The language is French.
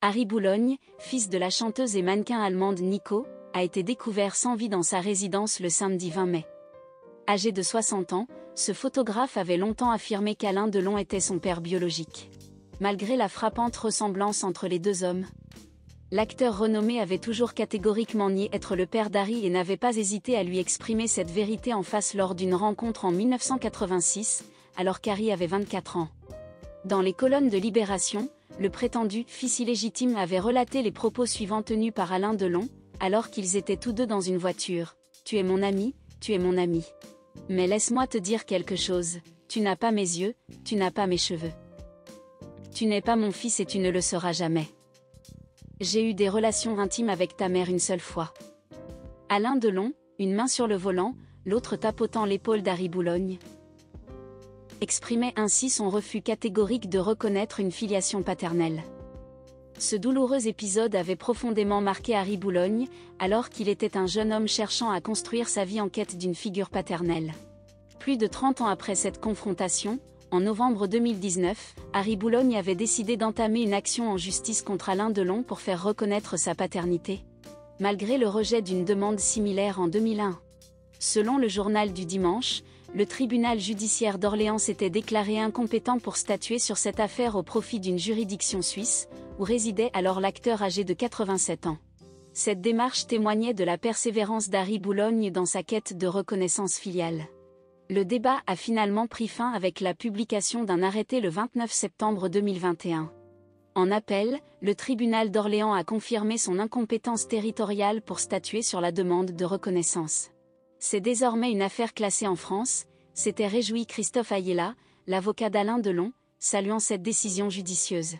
Harry Boulogne, fils de la chanteuse et mannequin allemande Nico, a été découvert sans vie dans sa résidence le samedi 20 mai. Âgé de 60 ans, ce photographe avait longtemps affirmé qu'Alain Delon était son père biologique. Malgré la frappante ressemblance entre les deux hommes, l'acteur renommé avait toujours catégoriquement nié être le père d'Harry et n'avait pas hésité à lui exprimer cette vérité en face lors d'une rencontre en 1986, alors qu'Harry avait 24 ans. Dans les colonnes de Libération, le prétendu fils illégitime avait relaté les propos suivants tenus par Alain Delon, alors qu'ils étaient tous deux dans une voiture. « Tu es mon ami, tu es mon ami. Mais laisse-moi te dire quelque chose, tu n'as pas mes yeux, tu n'as pas mes cheveux. Tu n'es pas mon fils et tu ne le seras jamais. J'ai eu des relations intimes avec ta mère une seule fois. » Alain Delon, une main sur le volant, l'autre tapotant l'épaule d'Harry Boulogne, exprimait ainsi son refus catégorique de reconnaître une filiation paternelle. Ce douloureux épisode avait profondément marqué Harry Boulogne, alors qu'il était un jeune homme cherchant à construire sa vie en quête d'une figure paternelle. Plus de 30 ans après cette confrontation, en novembre 2019, Harry Boulogne avait décidé d'entamer une action en justice contre Alain Delon pour faire reconnaître sa paternité, malgré le rejet d'une demande similaire en 2001. Selon le journal du dimanche, le tribunal judiciaire d'Orléans s'était déclaré incompétent pour statuer sur cette affaire au profit d'une juridiction suisse, où résidait alors l'acteur âgé de 87 ans. Cette démarche témoignait de la persévérance d'Harry Boulogne dans sa quête de reconnaissance filiale. Le débat a finalement pris fin avec la publication d'un arrêté le 29 septembre 2021. En appel, le tribunal d'Orléans a confirmé son incompétence territoriale pour statuer sur la demande de reconnaissance. C'est désormais une affaire classée en France, s'était réjoui Christophe Ayala, l'avocat d'Alain Delon, saluant cette décision judicieuse.